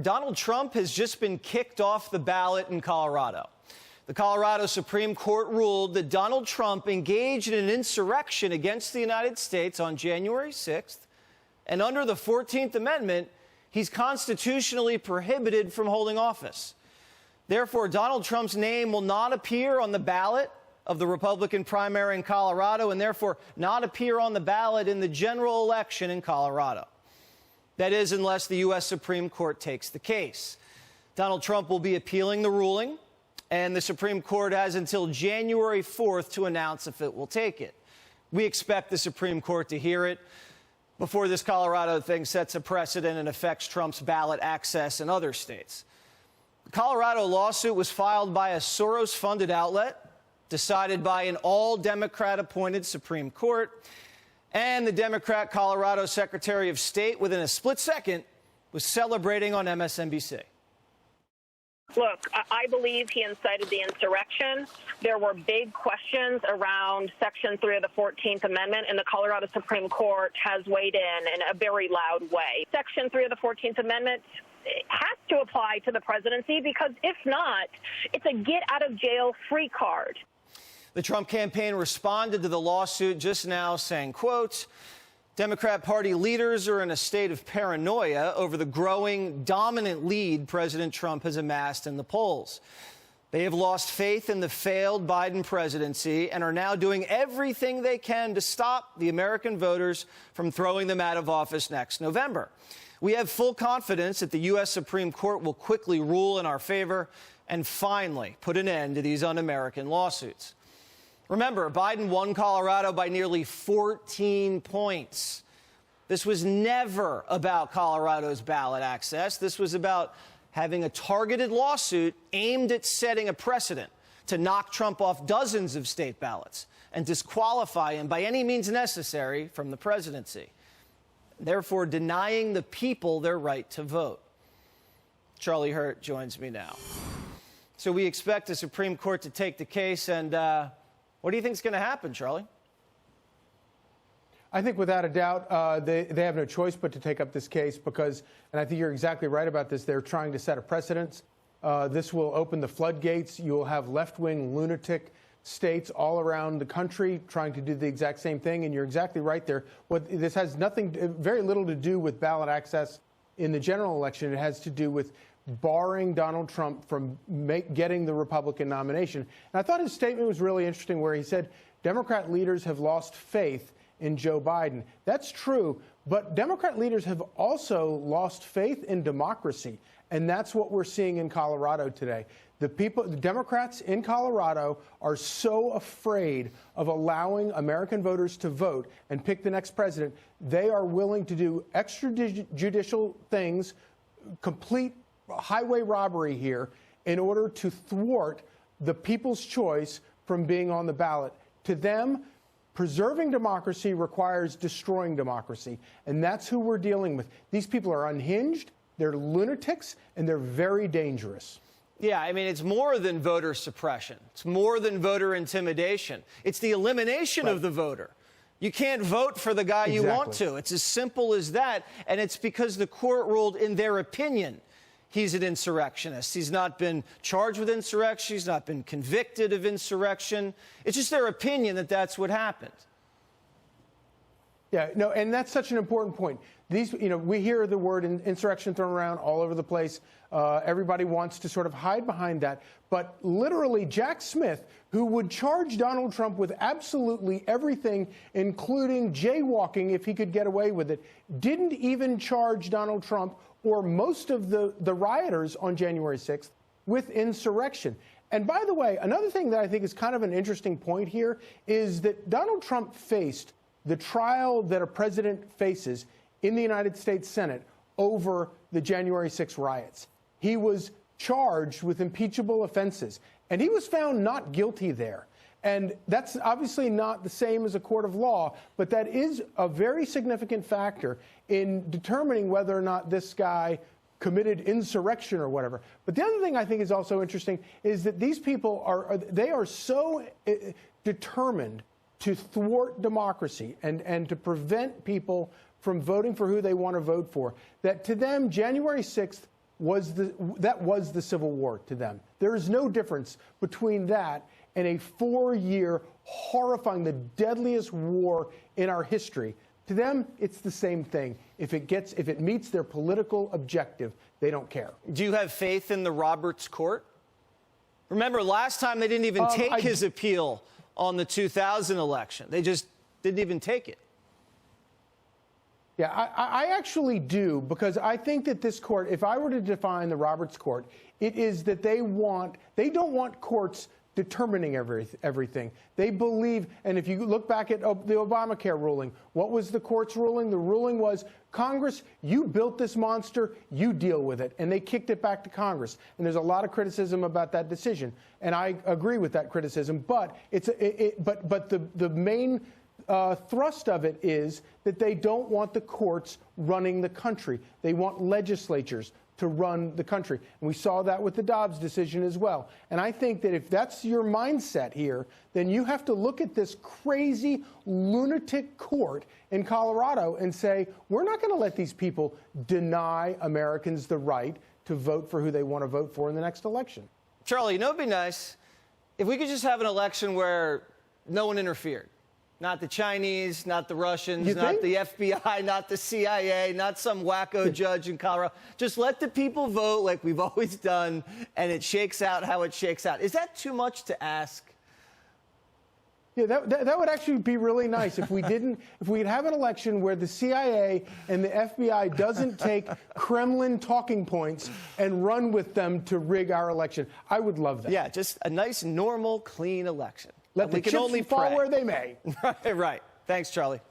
Donald Trump has just been kicked off the ballot in Colorado. The Colorado Supreme Court ruled that Donald Trump engaged in an insurrection against the United States on January 6th, and under the 14th Amendment, he's constitutionally prohibited from holding office. Therefore, Donald Trump's name will not appear on the ballot of the Republican primary in Colorado, and therefore not appear on the ballot in the general election in Colorado. That is, unless the U.S. Supreme Court takes the case. Donald Trump will be appealing the ruling, and the Supreme Court has until January 4th to announce if it will take it. We expect the Supreme Court to hear it before this Colorado thing sets a precedent and affects Trump's ballot access in other states. The Colorado lawsuit was filed by a Soros-funded outlet, decided by an all-Democrat-appointed Supreme Court, and the Democrat Colorado Secretary of State, within a split second, was celebrating on MSNBC. Look, I believe he incited the insurrection. There were big questions around Section 3 of the 14th Amendment, and the Colorado Supreme Court has weighed in a very loud way. Section 3 of the 14th Amendment has to apply to the presidency because if not, it's a get-out-of-jail-free card. The Trump campaign responded to the lawsuit just now saying, quote, Democrat Party leaders are in a state of paranoia over the growing dominant lead President Trump has amassed in the polls. They have lost faith in the failed Biden presidency and are now doing everything they can to stop the American voters from throwing them out of office next November. We have full confidence that the U.S. Supreme Court will quickly rule in our favor and finally put an end to these un-American lawsuits. Remember, Biden won Colorado by nearly 14 points. This was never about Colorado's ballot access. This was about having a targeted lawsuit aimed at setting a precedent to knock Trump off dozens of state ballots and disqualify him by any means necessary from the presidency, therefore denying the people their right to vote. Charlie Hurt joins me now. So we expect the Supreme Court to take the case, and what do you think is going to happen, Charlie? I think without a doubt, they have no choice but to take up this case because, and I think you're exactly right about this, they're trying to set a precedent. This will open the floodgates. You'll have left-wing lunatic states all around the country trying to do the exact same thing, and you're exactly right there. This has very little to do with ballot access in the general election. It has to do with barring Donald Trump from getting the Republican nomination. And I thought his statement was really interesting where he said Democrat leaders have lost faith in Joe Biden. That's true, but Democrat leaders have also lost faith in democracy, and that's what we're seeing in Colorado today. The Democrats in Colorado are so afraid of allowing American voters to vote and pick the next president, they are willing to do extrajudicial things, complete highway robbery here in order to thwart the people's choice from being on the ballot. To them, preserving democracy requires destroying democracy, and that's who we're dealing with. These people are unhinged, they're lunatics, and they're very dangerous. Yeah, I mean, it's more than voter suppression. It's more than voter intimidation. It's the elimination of the voter. You can't vote for the guy you want to. It's as simple as that, and it's because the court ruled, in their opinion, he's an insurrectionist. He's not been charged with insurrection. He's not been convicted of insurrection. It's just their opinion that that's what happened. Yeah, no, and that's such an important point. We hear the word insurrection thrown around all over the place. Everybody wants to sort of hide behind that. But literally, Jack Smith, who would charge Donald Trump with absolutely everything, including jaywalking if he could get away with it, didn't even charge Donald Trump or most of the rioters on January 6th with insurrection. And by the way, another thing that I think is kind of an interesting point here is that Donald Trump faced the trial that a president faces in the United States Senate over the January 6th riots. He was charged with impeachable offenses, and he was found not guilty there. And that's obviously not the same as a court of law, but that is a very significant factor in determining whether or not this guy committed insurrection or whatever. But the other thing I think is also interesting is that these people are so determined to thwart democracy and to prevent people from voting for who they want to vote for, that to them, January 6th was the Civil War to them. There is no difference between that and a 4-year, horrifying, the deadliest war in our history. To them, it's the same thing. If it meets their political objective, they don't care. Do you have faith in the Roberts Court? Remember, last time they didn't even take his appeal on the 2000 election. They just didn't even take it. Yeah, I actually do, because I think that this court, if I were to define the Roberts Court, it is that they don't want courts determining everything. They believe, and if you look back at the Obamacare ruling, what was the court's ruling? The ruling was, Congress, you built this monster, you deal with it. And they kicked it back to Congress. And there's a lot of criticism about that decision. And I agree with that criticism. But the main thrust of it is that they don't want the courts running the country. They want legislatures to run the country. And we saw that with the Dobbs decision as well. And I think that if that's your mindset here, then you have to look at this crazy lunatic court in Colorado and say, we're not going to let these people deny Americans the right to vote for who they want to vote for in the next election. Charlie, you know it'd be nice if we could just have an election where no one interfered. Not the Chinese, not the Russians, not the FBI, not the CIA, not some wacko judge in Colorado. Just let the people vote like we've always done, and it shakes out how it shakes out. Is that too much to ask? Yeah, that would actually be really nice if we could have an election where the CIA and the FBI doesn't take Kremlin talking points and run with them to rig our election. I would love that. Yeah, just a nice, normal, clean election. Let the chips only fall where they may. Right. Thanks, Charlie.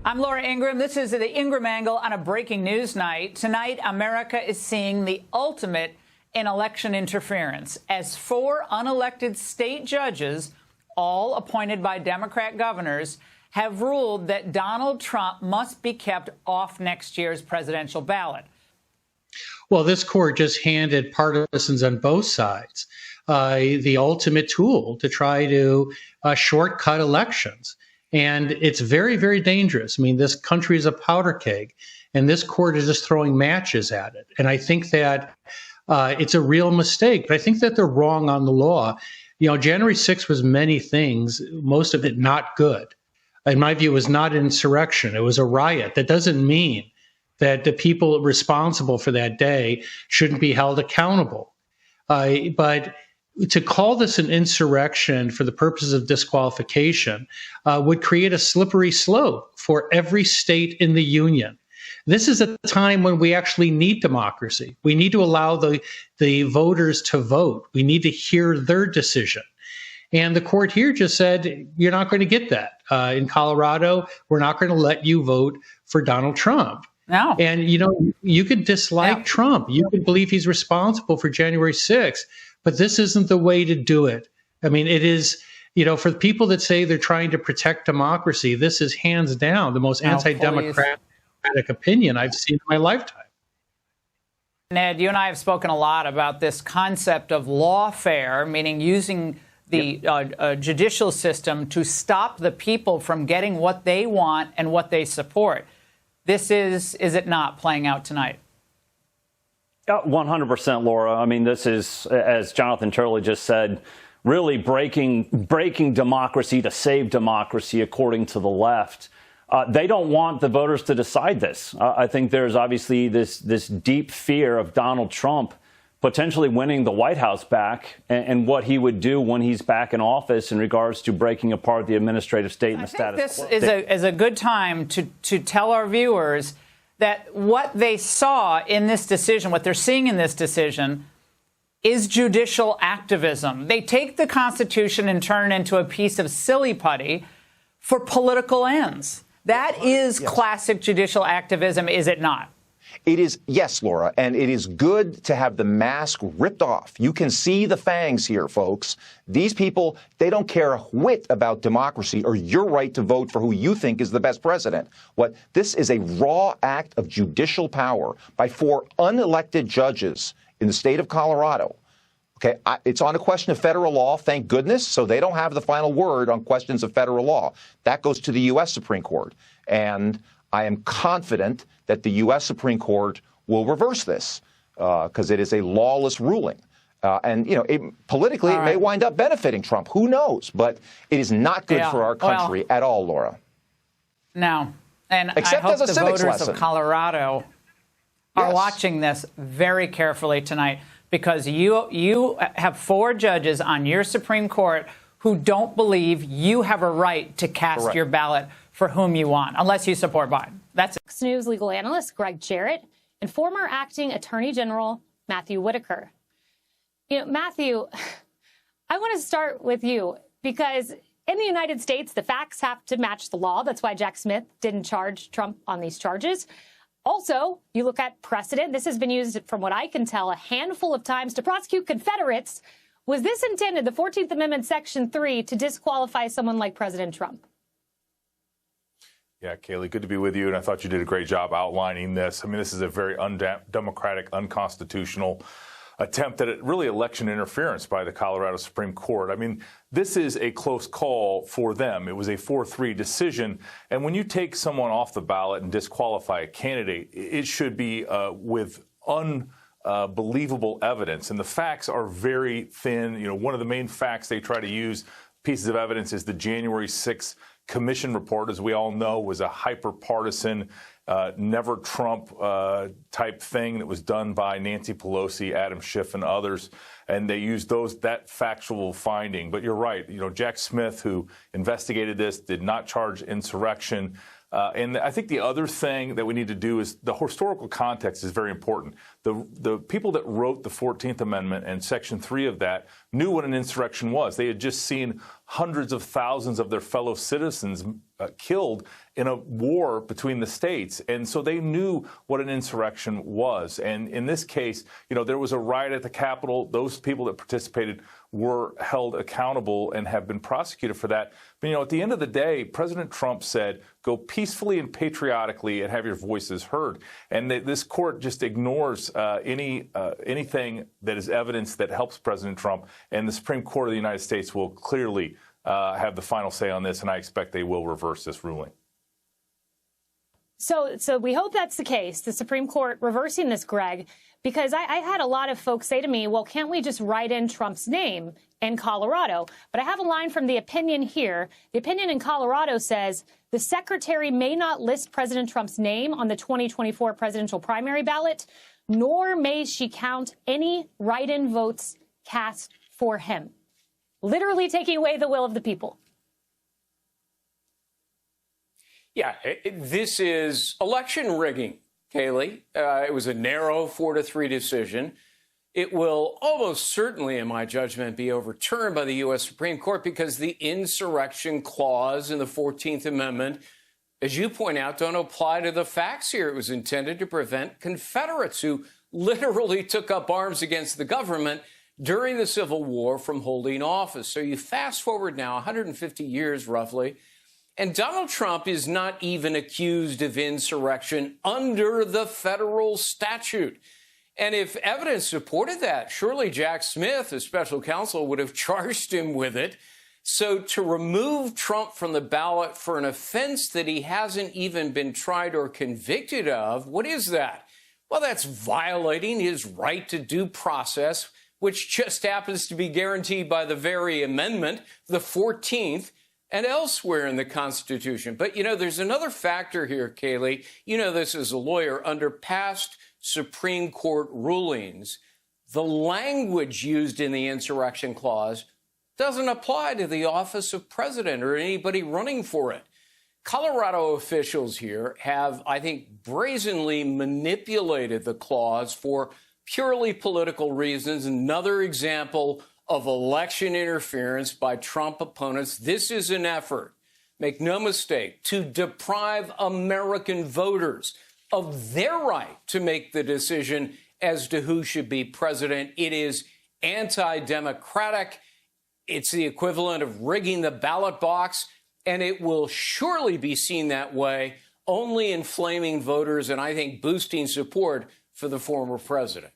I'm Laura Ingraham. This is the Ingraham Angle on a breaking news night. Tonight, America is seeing the ultimate in election interference as 4 unelected state judges, all appointed by Democrat governors, have ruled that Donald Trump must be kept off next year's presidential ballot. Well, this court just handed partisans on both sides the ultimate tool to try to shortcut elections. And it's very, very dangerous. I mean, this country is a powder keg, and this court is just throwing matches at it. And I think that it's a real mistake, but I think that they're wrong on the law. You know, January 6th was many things, most of it not good. In my view, it was not an insurrection. It was a riot. That doesn't mean that the people responsible for that day shouldn't be held accountable. But to call this an insurrection for the purposes of disqualification would create a slippery slope for every state in the union. This is a time when we actually need democracy. We need to allow the voters to vote. We need to hear their decision. And the court here just said, you're not going to get that. In Colorado, we're not going to let you vote for Donald Trump. No. And, you know, you could dislike Trump. You could believe he's responsible for January 6th. But this isn't the way to do it. I mean, it is, you know, for the people that say they're trying to protect democracy, this is hands down the most anti-democratic opinion I've seen in my lifetime. Ned, you and I have spoken a lot about this concept of lawfare, meaning using the judicial system to stop the people from getting what they want and what they support. This is it not, playing out tonight? 100%, Laura. I mean, this is, as Jonathan Turley just said, really breaking democracy to save democracy, according to the left. They don't want the voters to decide this. I think there's obviously this deep fear of Donald Trump potentially winning the White House back and what he would do when he's back in office in regards to breaking apart the administrative state and the status quo. This is a good time to tell our viewers that what they saw in this decision, what they're seeing in this decision, is judicial activism. They take the Constitution and turn it into a piece of silly putty for political ends. That is classic judicial activism, is it not? It is, yes, Laura, and it is good to have the mask ripped off. You can see the fangs here, folks. These people, they don't care a whit about democracy or your right to vote for who you think is the best president. This is a raw act of judicial power by 4 unelected judges in the state of Colorado. Okay, it's on a question of federal law, thank goodness, so they don't have the final word on questions of federal law. That goes to the U.S. Supreme Court. And I am confident that the U.S. Supreme Court will reverse this because it is a lawless ruling. And, you know, politically, it may wind up benefiting Trump. Who knows? But it is not good for our country at all, Laura. No. And Except I hope as a the civics voters lesson. of Colorado are watching this very carefully tonight, because you have 4 judges on your Supreme Court who don't believe you have a right to cast your ballot for whom you want, unless you support Biden. That's it. Fox News legal analyst Greg Jarrett and former acting Attorney General Matthew Whitaker. You know, Matthew, I want to start with you, because in the United States, the facts have to match the law. That's why Jack Smith didn't charge Trump on these charges. Also, you look at precedent. This has been used, from what I can tell, a handful of times to prosecute Confederates. Was this intended, the 14th Amendment, Section 3, to disqualify someone like President Trump? Yeah, Kayleigh, good to be with you, and I thought you did a great job outlining this. I mean, this is a very undemocratic, unconstitutional attempt at really election interference by the Colorado Supreme Court. I mean, this is a close call for them. It was a 4-3 decision. And when you take someone off the ballot and disqualify a candidate, it should be with unbelievable evidence. And the facts are very thin. You know, one of the main facts they try to use, pieces of evidence, is the January 6th commission report, as we all know, was a hyper-partisan, never Trump type thing that was done by Nancy Pelosi, Adam Schiff, and others. And they used that factual finding. But you're right. You know, Jack Smith, who investigated this, did not charge insurrection. And I think the other thing that we need to do is the historical context is very important. The people that wrote the 14th Amendment and Section 3 of that knew what an insurrection was. They had just seen hundreds of thousands of their fellow citizens killed in a war between the states. And so they knew what an insurrection was. And in this case, you know, there was a riot at the Capitol. Those people that participated were held accountable and have been prosecuted for that. But, you know, at the end of the day, President Trump said, go peacefully and patriotically and have your voices heard. And this court just ignores anything that is evidence that helps President Trump. And the Supreme Court of the United States will clearly have the final say on this, and I expect they will reverse this ruling. So we hope that's the case, the Supreme Court reversing this, Greg, because I had a lot of folks say to me, well, can't we just write in Trump's name in Colorado? But I have a line from the opinion here. The opinion in Colorado says the secretary may not list President Trump's name on the 2024 presidential primary ballot, nor may she count any write-in votes cast for him, literally taking away the will of the people. Yeah, this is election rigging, Kayleigh. It was a narrow 4-3 decision. It will almost certainly, in my judgment, be overturned by the U.S. Supreme Court because the insurrection clause in the 14th Amendment, as you point out, don't apply to the facts here. It was intended to prevent Confederates who literally took up arms against the government during the Civil War from holding office. So you fast forward now 150 years roughly, and Donald Trump is not even accused of insurrection under the federal statute. And if evidence supported that, surely Jack Smith, as special counsel, would have charged him with it. So to remove Trump from the ballot for an offense that he hasn't even been tried or convicted of, what is that? Well, that's violating his right to due process, which just happens to be guaranteed by the very amendment, the 14th, and elsewhere in the Constitution. But, you know, there's another factor here, Kayleigh. You know this as a lawyer. Under past Supreme Court rulings, the language used in the insurrection clause doesn't apply to the office of president or anybody running for it. Colorado officials here have, I think, brazenly manipulated the clause for purely political reasons. Another example of election interference by Trump opponents. This is an effort, make no mistake, to deprive American voters of their right to make the decision as to who should be president. It is anti-democratic. It's the equivalent of rigging the ballot box, and it will surely be seen that way, only inflaming voters and I think boosting support for the former president.